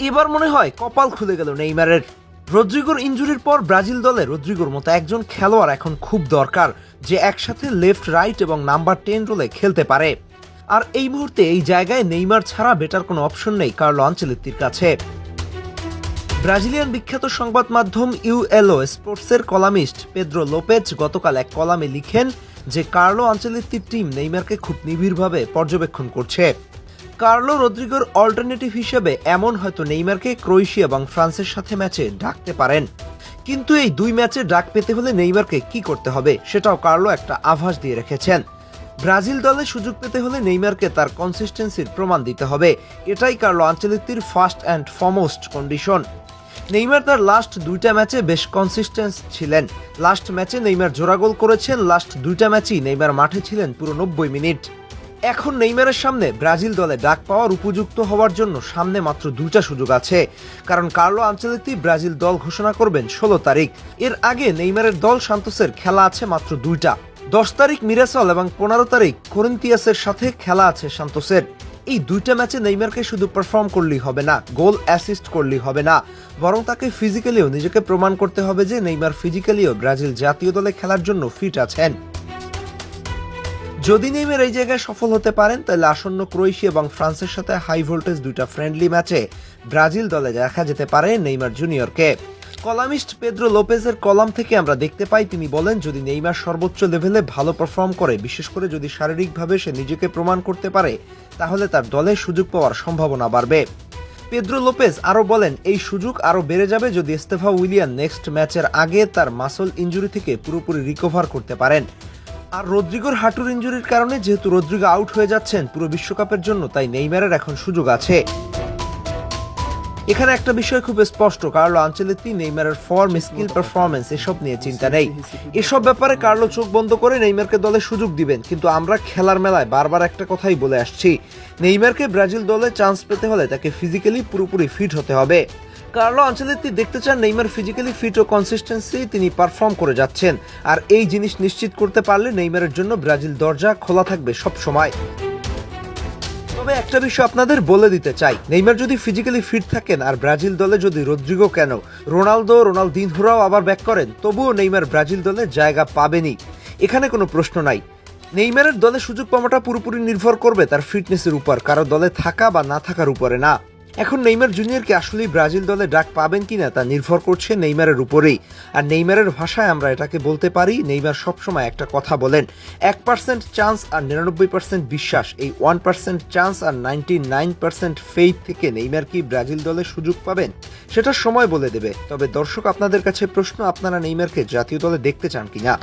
এবার মনে হয় কপাল খুলে গেল নেইমারের। রদ্রিগোর ইনজুরির পর ব্রাজিল দলে রদ্রিগোর মতো একজন খেলোয়াড় এখন খুব দরকার, যে একসাথে লেফট রাইট এবং নাম্বার 10 রোলে খেলতে পারে। আর এই মুহূর্তে এই জায়গায় নেইমার ছাড়া বেটার কোনো অপশন নেই কার্লো আনচেলত্তির কাছে। ব্রাজিলিয়ান বিখ্যাত সংবাদ মাধ্যম ইউএলও স্পোর্টসের কলামিস্ট পেদ্রো লোপেজ গতকাল এক কলামে লিখেন যে কার্লো আনচেলত্তির টিম নেইমারকে খুব নিবিড়ভাবে পর্যবেক্ষণ করছে। কার্লো রদ্রিগোর অল্টারনেটিভ হিসেবে এমন হয়তো নেইমারকে ক্রোয়েশিয়া এবং ফ্রান্সের সাথে ম্যাচে ডাকতে পারেন। কিন্তু এই দুই ম্যাচে ডাক পেতে হলে নেইমারকে কি করতে হবে সেটাও কার্লো একটা আভাস দিয়ে রেখেছেন। ব্রাজিল দলে সুযোগ পেতে হলে নেইমারকে তার কনসিস্টেন্সির প্রমাণ দিতে হবে, এটাই কার্লো আনচেলত্তির first and foremost condition. Neymar তার লাস্ট দুইটা ম্যাচে বেশ কনসিস্টেন্স ছিলেন। লাস্ট ম্যাচে নেইমার জোড়া গোল করেছেন, লাস্ট দুইটা ম্যাচই নেইমার মাঠে ছিলেন পুরো 90 মিনিট। এখন নেইমারের সামনে ব্রাজিল দলে ডাক পাওয়ার উপযুক্ত হওয়ার জন্য সামনে মাত্র দুইটা সুযোগ আছে, কারণ কার্লো আনচেলত্তি ব্রাজিল দল ঘোষণা করবেন 16 তারিখ। এর আগে নেইমারের দল সান্তোসের খেলা আছে মাত্র দুইটা। 10 তারিখ মিরাসল এবং 15 তারিখ করিন্থিয়াসের সাথে খেলা আছে সান্তোসের। এই দুইটা ম্যাচে নেইমারকে শুধু পারফর্ম করলেই হবে না, গোল অ্যাসিস্ট করলেই হবে না, বরং তাকে ফিজিক্যালিও নিজেকে প্রমাণ করতে হবে যে নেইমার ফিজিক্যালিও ব্রাজিল জাতীয় দলে খেলার জন্য ফিট আছেন। যদি নেইমার এই জায়গায় সফল হতে পারেন তাহলে আসন্ন ক্রোয়েশিয়া এবং ফ্রান্সের সাথে হাই ভোল্টেজ দুইটা ফ্রেন্ডলি ম্যাচে ব্রাজিল দলে দেখা যেতে পারে নেইমার জুনিয়রকে। কলামিস্ট পেদ্রো লোপেজের কলাম থেকে আমরা দেখতে পাই, তিনি বলেন যদি নেইমার সর্বোচ্চ লেভেলে ভালো পারফর্ম করে, বিশেষ করে যদি শারীরিকভাবে সে নিজেকে প্রমাণ করতে পারে, তাহলে তার দলে সুযোগ পাওয়ার সম্ভাবনা বাড়বে। পেদ্রো লোপেজ আরও বলেন এই সুযোগ আরও বেড়ে যাবে যদি এস্তেভা উইলিয়ান নেক্সট ম্যাচের আগে তার মাসল ইনজুরি থেকে পুরোপুরি রিকভার করতে পারেন। আর রদ্রিগোর হাঁটুর ইনজুরির কারণে যেহেতু রদ্রিগো আউট হয়ে যাচ্ছেন পুরো বিশ্বকাপের জন্য, তাই নেইমারের এখন সুযোগ আছে। এখানে একটা বিষয় খুব স্পষ্ট, কার্লো আনচেলত্তি নেইমারের ফর্ম, স্কিল, পারফরমেন্স এসব নিয়ে চিন্তা নেই। এসব ব্যাপারে কার্লো চোখ বন্ধ করে নেইমারকে দলে সুযোগ দিবেন, কিন্তু আমরা খেলার মেলায় বারবার একটা কথাই বলে আসছি, নেইমারকে ব্রাজিল দলে চান্স পেতে হলে তাকে ফিজিক্যালি পুরোপুরি ফিট হতে হবে। কার্লো আনচেলত্তি দেখতে চান নেইমার ফিজিক্যালি ফিট ও কনসিস্টেন্সি তিনি পারফর্ম করে যাচ্ছেন, আর এই জিনিস নিশ্চিত করতে পারলে নেইমারের জন্য ব্রাজিল দরজা খোলা থাকবে সব সময়। তবে একটা বিষয় আপনাদের বলে দিতে চাই, নেইমার যদি ফিজিক্যালি ফিট থাকেন আর ব্রাজিল দলে যদি রদ্রিগো কেন রোনালদিনহোরাও আবার ব্যাক করেন, তবুও নেইমার ব্রাজিল দলে জায়গা পাবেনই, এখানে কোনো প্রশ্ন নাই। নেইমারের দলে সুযোগ পাওয়াটা পুরোপুরি নির্ভর করবে তার ফিটনেসের উপর, কারো দলে থাকা বা না থাকার উপরে না। এখন নেইমার জুনিয়রকে আসলেই ব্রাজিল দলে ডাক পাবেন কিনা তা নির্ভর করছে নেইমারের উপরেই। আর নেইমারের ভাষায় আমরা এটাকে বলতে পারি, নেইমার সবসময় একটা কথা বলেন, 1% চান্স আর 99% বিশ্বাস, এই 1% চান্স আর 99% ফেইথ থেকে নেইমার কি ব্রাজিল দলে সুযোগ পাবেন সেটা সময় বলে দেবে। তবে দর্শক, আপনাদের কাছে প্রশ্ন, আপনারা নেইমারকে জাতীয় দলে দেখতে চান কিনা?